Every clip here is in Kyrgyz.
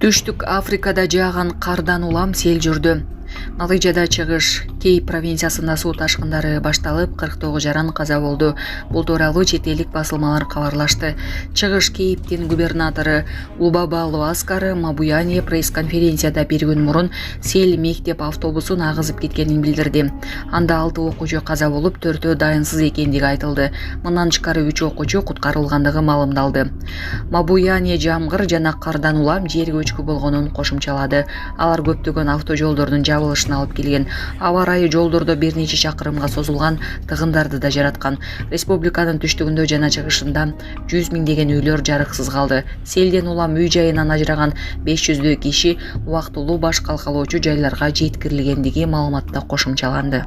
Түштүк Африкада жааган кардан улам сел жүрдү. Натыйжада чыгыш Кейп провинциясында суу ташкындары башталып, 49 жаран каза болду. Бул тууралуу чет элдик басылмалар кабарлашты. Чыгыш Кейптин губернатору Лубабалу Аскары Мабуяне пресс-конференцияда бир күн мурун сел мектеп автобусун агызып кеткенин билдирди. Анда 6 окуучу каза болуп, 4-өө дайынсыз экендиги айтылды. Мындан тышкары 3 окуучу куткарылгандыгы маалымдалды. Мабуяне жамгыр жана кардан улам жер көчкү болгонун кошумчалады. Алар көптөгөн автожолдордун жабылышына алып келген. Аба ырайы жолдордо бир нече чакырымга созулган тыгындарды да жараткан. Республиканын түштүгүндө жана чыгышында 100 миңдеген үйлөр жарыксыз калды. Селден улам үй жайынан ажыраган 500 киши убактылуу баш калкалоочу жайларга жеткирилгендиги маалыматта кошумчаланды.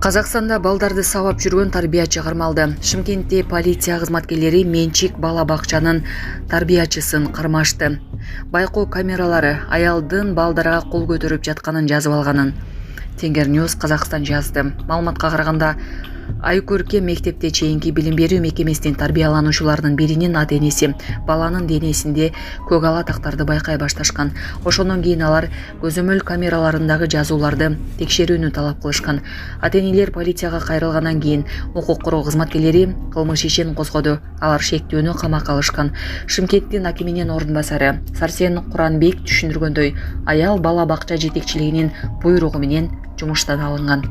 Казакстанда балдарды сабап жүргөн тарбиячы кармалды. Шымкентте полиция кызматкерлери менчик бала бакчанын тарбиячысын кармашты. Байкоо камералары аялдын балдарга кол көтөрүп жатканын жазып алганын Тенгерньюз Казакстан жазды. Маалыматка караганда, Айкөрке мектепте чейинки билим берүү мекемесинин тарбиялануучуларынын биринин ата-энеси баланын денесинде көк ала тактарды байкай башташкан. Ошондон кийин алар көзөмөл камераларындагы жазууларды текшерүүнү талап кылышкан. Ата-энелер полицияга кайрылгандан кийин укук коргоо кызматкерлери кылмыш ишин козгоду. Алар шектүүнү камакка алышкан. Шымкенттин акиминин ордун басары Сарсен Куранбек түшүндүргөндөй, аял бала бакча жетекчилигинин буйругу менен жумуштан алынган.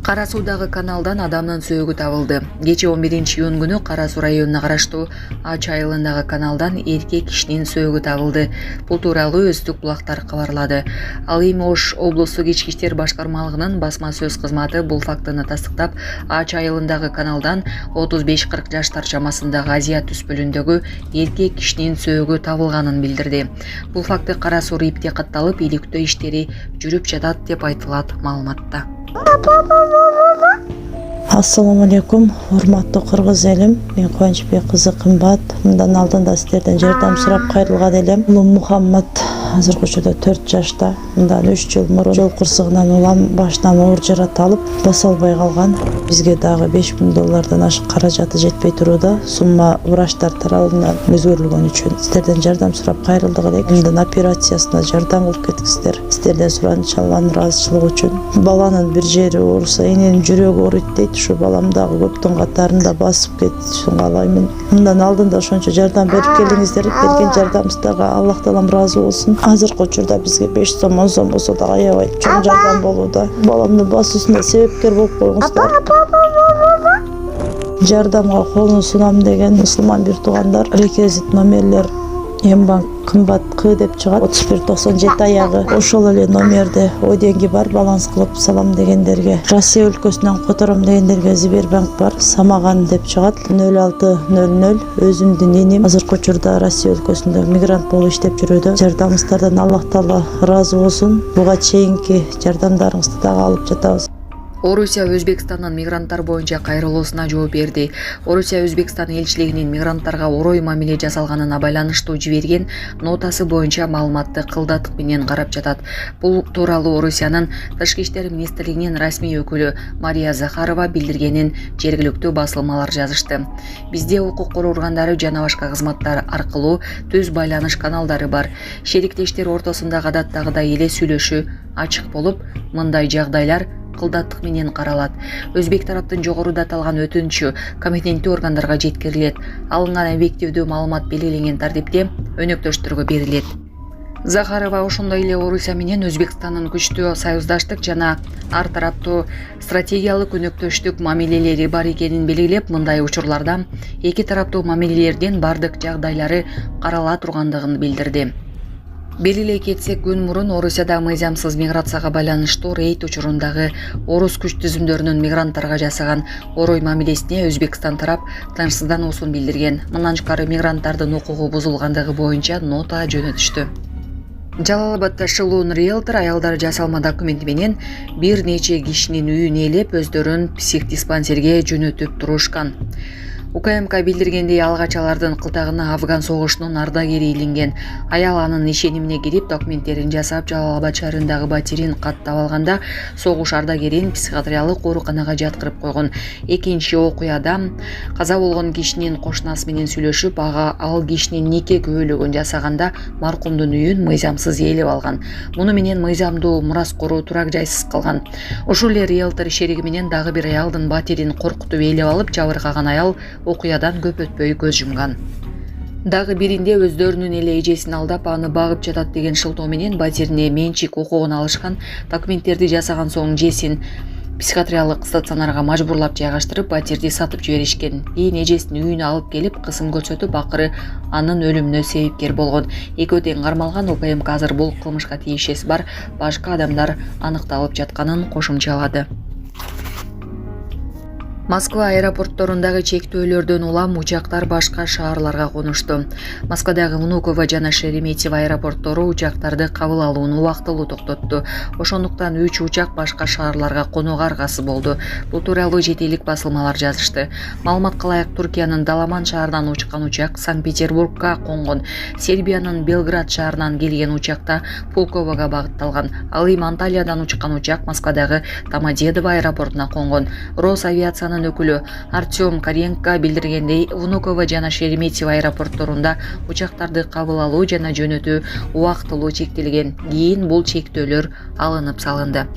Кара Суудагы каналдан адамдын сөөгү табылды. Кечээ 11-июнь күнү Кара Суу районуна караштуу Ач айылындагы каналдан эркек кишинин сөөгү табылды. Бул тууралуу Өздүк булактар кабарлады. Ал эми Ош облустук ички иштер башкармалыгынын басма сөз кызматы бул фактыны тастыктап, Ач айылындагы каналдан 35-40 жаштар чамасындагы Азия түспөлүндөгү эркек кишинин сөөгү табылганын билдирди. Бул факты Кара Суу РИПте катталып, иликтөө иштери жүрүп жатат деп айтылат маалыматта. Ассаламу алейкум, урматтуу кыргыз элим. Мен Кубанычбек кызы Кымбат. Мындан алдында сиздерден жардам сурап кайрылган элем. Улум Мухаммад азыркы учурда 4 жашта. Мындан 3 жыл мурун жол кырсыгынан улам башынан оор жарат алып, баса албай калган. Бизге дагы $5000 ашык каражаты жетпей турууда. Сумма врачтар тарабынан өзгөрүлгөн үчүн сиздерден жардам сурап кайрылдык элек. Мындан операциясына жардам кылып кетиңиздер. Сиздерден суранычы Алланын ыраазычылыгы үчүн. Баланын бир жери ооруса, эненин жүрөгү ооруйт дейт. Ушу балам дагы көптүн катарында басып кетишин каалаймын. Мындан алдында ошончо жардам берип келиңиздер. Берген жардамыңыздарга Аллах таалам ыраазы болсун. Азыркы учурда бизге 5 сом, 10 сом болсо да аябай чоң жардам болууда. Баламдын басуусуна себепкер болуп коюңуздар. Жардамга колун сунам деген мусулман бир туугандар реквизит номерлер Мбанк Кымбат К деп чыгат. 3197 аягы. Ошол эле номерде деньги бар, баланс кылып салам дегендерге. Россия өлкөсүнөн котором дегендерге Сбербанк бар. Самаган деп чыгат. 0600. Өзүмдүн энем азыркы учурда Россия өлкөсүндө мигрант болуп иштеп жүрүүдө. Жардамыңыздардан Аллах таала ыраазы болсун. Буга чейинки жардамдарыңызды дагы алып жатабыз. Орусия Өзбекстандын мигранттар боюнча кайрылуусуна жооп берди. Орусия Өзбекстан элчилигинин мигранттарга орой мамиле жасалганына байланыштуу жиберген нотасы боюнча маалыматты кылдатык менен карап жатат. Бул тууралуу Орусиянын Тышкы иштер министрлигинин расмий өкүлү Мария Захарова билдиргенин жергиликтүү басылмалар жазышты. Бизде укук коргоо органдары жана башка кызматтар аркылуу түз байланыш каналдары бар. Шериктештер ортосундагы адаттагыдай эле сүйлөшүү ачык болуп, мындай жагдайлар кылдаттык менен каралат. Өзбек тараптын жогоруда аталган өтүнүчү компетенттүү органдарга жеткирилет. Алынган объективдүү маалымат белгиленген тартипте өнөктөштөргө берилет. Захарова ошондой эле Орусия менен Өзбекстандын күчтүү союздаштык жана ар тараптуу стратегиялык өнөктөштүк мамилелери бар экенин белгилеп, мындай учурларда эки тараптуу мамилелердин бардык жагдайлары карала тургандыгын билдирди. Белгилей кетсек, күн мурун Орусияда мыйзамсыз миграцияга байланыштуу рейд учурундагы орус күч түзүмдөрүнүн мигранттарга жасаган орой мамилесине Өзбекстан тарап тынчсыздануусун билдирген. Мындан тышкары мигранттардын укугу бузулгандыгы боюнча нота жөнөтүштү. Жалал-Абадда Шылуун риэлтор аялдар жасалма документи менен бир нече кишинин үйүн ээлеп, өздөрүн психдиспансерге жөнөтүп турушкан. УКМК билдиргендей алгач алардын кылтагына Афган согушунун ардагери илинген. Аял анын ишенимине кирип документтерин жасап Жалал Абад шаарындагы батирин каттап алганда согуш ардагерин психиатриялык ооруканага жаткырып койгон. Экинчи окуяда каза болгон кишинин кошунасы менен сүйлөшүп, ал кишинин нике күбөлөгүн жасаганда маркумдун үйүн мыйзамсыз ээлеп алган. Муну менен мыйзамдуу мурас короо турак жайсыз калган. Ушул эле риэлтор шериги менен дагы бир аялдын батирин коркутуп ээлеп алып, жабыркаган аял окуядан көп өтпөй көз жумган. Дагы биринде өздөрүнүн эле эжесин алдап, аны багып жатат деген шылтоо менен батирине менчик укугун алышкан. Документтерди жасаган соң жесин психиатриялык стационарга мажбурлап жайгаштырып, батирди сатып жиберишкен. Кийин эжесинин үйүнө алып келип, кысым көрсөтүп, акыры анын өлүмүнө себепкер болгон. Экөө тең кармалган. УКМК азыр бул кылмышка тиешеси бар башка адамдар аныкталып жатканын кошумчалады. Москва аэропортторундагы чектөөлөрдөн улам учактар башка шаарларга конушту. Москвадагы Внуково жана Шереметьево аэропорттору учактарды кабыл алууну убактылуу токтотту. Ошондуктан 3 учак башка шаарларга конууга аргасы болду. Бул тууралуу жет элдик басылмалар жазышты. Маалыматка ылайык, Туркиянын Даламан шаарынан учкан учак Санкт-Петербургга конгон. Сербиянын Белград шаарынан келген учакта Пулкового багытталган. Ал эми Анталиядан учкан учак Москвадагы Домодедово аэропортуна конгон. Росавиациянын өкүлү Артем Каренко билдиргендей, Внуково жана Шереметьево аэропортторунда учактарды кабыл алуу жана жөнөтүү убактылуу чектелген. Кийин бул чектөөлөр алынып салынды.